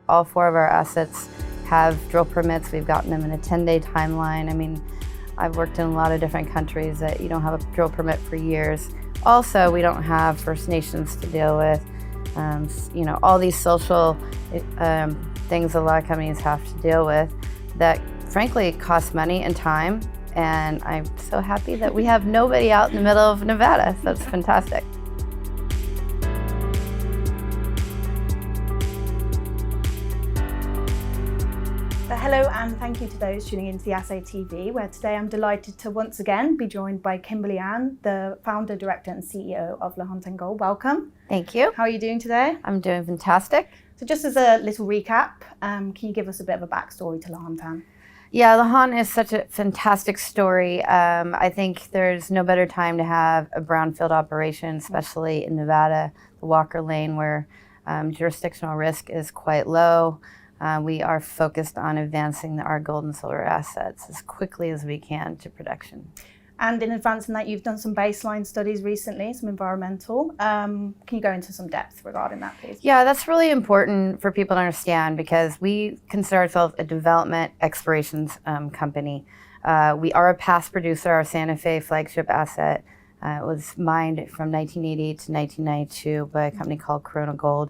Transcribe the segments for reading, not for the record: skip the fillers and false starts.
all 4 of our assets have drill permits. We've gotten them in a 10-day timeline. I mean, I've worked in a lot of different countries that you don't have a drill permit for years. Also, we don't have First Nations to deal with. You know, all these social things a lot of companies have to deal with that frankly cost money and time. And I'm so happy that we have nobody out in the middle of Nevada. So it's fantastic. Hello and thank you to those tuning into the Assay TV, where today I'm delighted to once again be joined by Kimberly Ann, the founder, director and CEO of Lahontan Gold. Welcome. Thank you. How are you doing today? I'm doing fantastic. So just as a little recap, can you give us a bit of a backstory to Lahontan? Yeah, Lahontan is such a fantastic story. I think there's no better time to have a brownfield operation, especially in Nevada, the Walker Lane, where jurisdictional risk is quite low. We are focused on advancing our gold and silver assets as quickly as we can to production. And in advancing that, you've done some baseline studies recently, some environmental. Can you go into some depth regarding that, please? Yeah, that's really important for people to understand because we consider ourselves a development explorations company. We are a past producer. Our Santa Fe flagship asset was mined from 1988 to 1992 by a company called Corona Gold.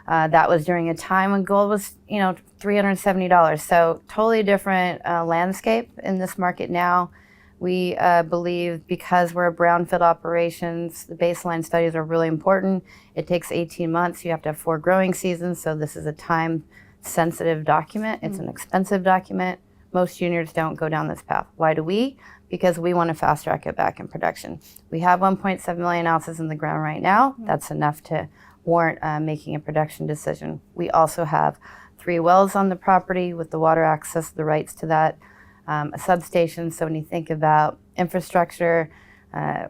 That was during a time when gold was, you know, $370. So totally different landscape in this market now. We believe because we're a brownfield operations, the baseline studies are really important. It takes 18 months. You have to have 4 growing seasons. So this is a time-sensitive document. It's an expensive document. Most juniors don't go down this path. Why do we? Because we want to fast track it back in production. We have 1.7 million ounces in the ground right now. That's enough to warrant making a production decision. We also have 3 wells on the property with the water access, the rights to that, a substation. So when you think about infrastructure,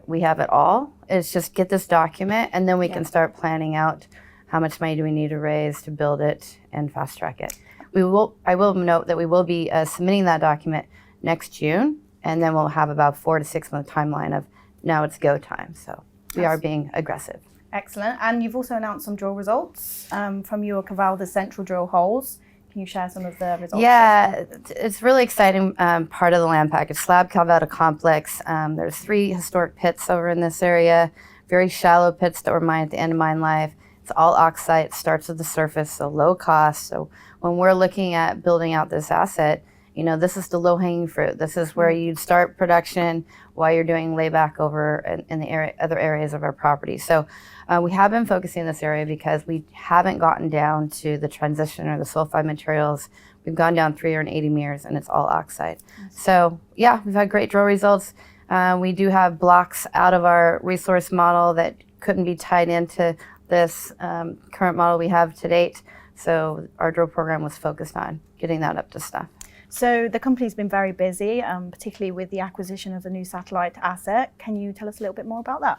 we have it all. It's just get this document and then we can start planning out how much money do we need to raise to build it and fast track it. I will note that we will be submitting that document next June, and then we'll have about 4 to 6 month timeline of now it's go time. So we are being aggressive. Excellent. And you've also announced some drill results from your Calvada central drill holes. Can you share some of the results? Yeah, it's really exciting part of the land package. Slab-Calvada complex. There's 3 historic pits over in this area, very shallow pits that were mined at the end of mine life. It's all oxide. It starts at the surface, so low cost. So when we're looking at building out this asset, you know, this is the low-hanging fruit. This is where you'd start production while you're doing layback over in the other areas of our property. So we have been focusing in this area because we haven't gotten down to the transition or the sulfide materials. We've gone down 380 meters and it's all oxide. So yeah, we've had great drill results. We do have blocks out of our resource model that couldn't be tied into this current model we have to date. So our drill program was focused on getting that up to stuff. So the company's been very busy, particularly with the acquisition of the new satellite asset. Can you tell us a little bit more about that?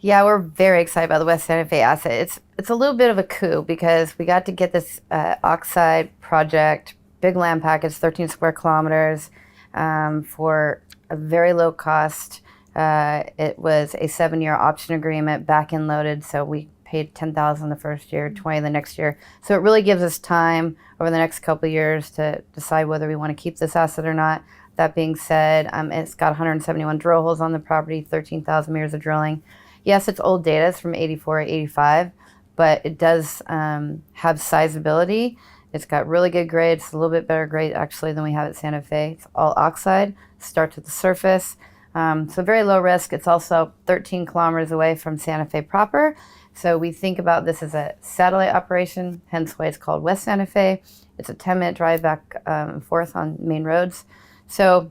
Yeah, we're very excited about the West Santa Fe asset. It's a little bit of a coup because we got to get this oxide project, big land package, 13 square kilometers, for a very low cost. It was a 7-year option agreement, back-end loaded, so we paid $10,000 the first year, $20,000 the next year. So it really gives us time over the next couple of years to decide whether we want to keep this asset or not. That being said, it's got 171 drill holes on the property, 13,000 meters of drilling. Yes, it's old data, it's from 84, 85, but it does have sizability. It's got really good grades, a little bit better grade actually than we have at Santa Fe. It's all oxide, starts at the surface. So very low risk. It's also 13 kilometers away from Santa Fe proper. So we think about this as a satellite operation, hence why it's called West Santa Fe. It's a 10-minute drive back and forth on main roads. So,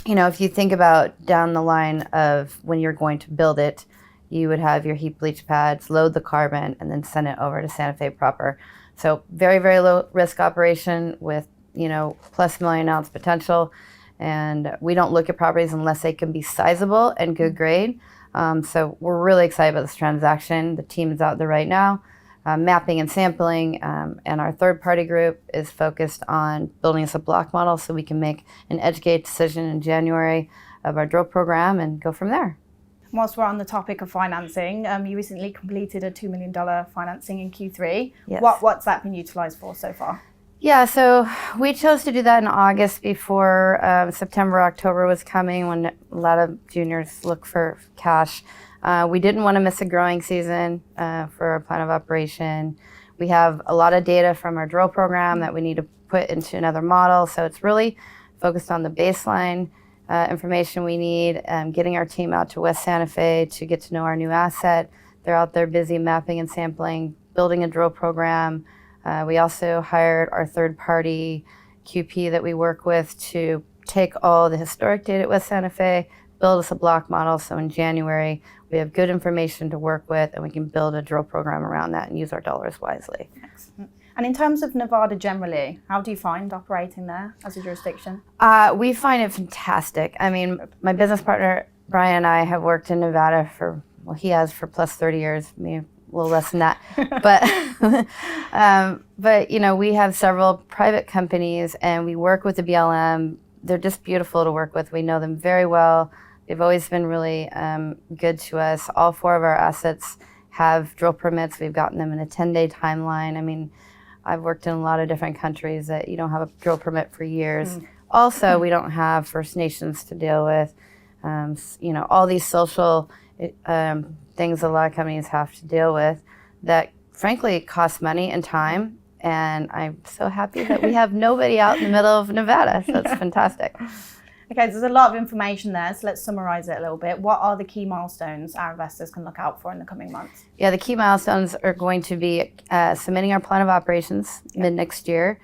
you know, if you think about down the line of when you're going to build it, you would have your heap leach pads, load the carbon, and then send it over to Santa Fe proper. So very, very low risk operation with, you know, plus million ounce potential. And we don't look at properties unless they can be sizable and good grade. So we're really excited about this transaction. The team is out there right now, mapping and sampling, and our third-party group is focused on building us a block model so we can make an educated decision in January of our drill program and go from there. whilst we're on the topic of financing, you recently completed a $2 million financing in Q3. Yes. What's that been utilised for so far? Yeah, so we chose to do that in August before September, October was coming, when a lot of juniors look for cash. We didn't want to miss a growing season for our plan of operation. We have a lot of data from our drill program that we need to put into another model, so it's really focused on the baseline information we need, getting our team out to West Santa Fe to get to know our new asset. They're out there busy mapping and sampling, building a drill program. We also hired our third-party QP that we work with to take all the historic data at West Santa Fe, build us a block model, so in January we have good information to work with and we can build a drill program around that and use our dollars wisely. Excellent. And in terms of Nevada generally, how do you find operating there as a jurisdiction? We find it fantastic. I mean, my business partner, Brian, and I have worked in Nevada for, well, he has for plus 30 years, me a little less than that. But you know, we have several private companies and we work with the BLM. They're just beautiful to work with. We know them very well. They've always been really good to us. All 4 of our assets have drill permits. We've gotten them in a 10-day timeline. I mean, I've worked in a lot of different countries that you don't have a drill permit for years. Also, we don't have First Nations to deal with. You know, all these social things a lot of companies have to deal with that frankly cost money and time. And I'm so happy that we have nobody out in the middle of Nevada. So it's fantastic. Okay, so there's a lot of information there, so let's summarize it a little bit. What are the key milestones our investors can look out for in the coming months? Yeah, the key milestones are going to be submitting our plan of operations mid next year.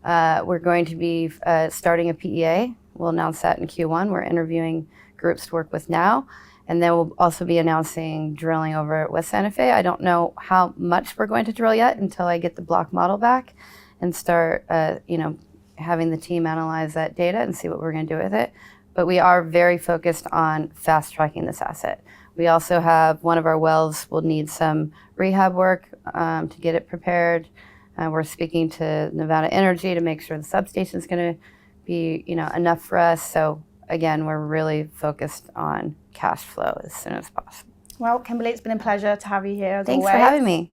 We're going to be starting a PEA. We'll announce that in Q1. We're interviewing groups to work with now. And then we'll also be announcing drilling over at West Santa Fe. I don't know how much we're going to drill yet until I get the block model back and start, you know, having the team analyze that data and see what we're going to do with it. But we are very focused on fast tracking this asset. We also have one of our wells will need some rehab work to get it prepared. We're speaking to Nevada Energy to make sure the substation is going to be, you know, enough for us. So again, we're really focused on cash flow as soon as possible. Well, Kimberly, it's been a pleasure to have you here as Thanks always. for having me.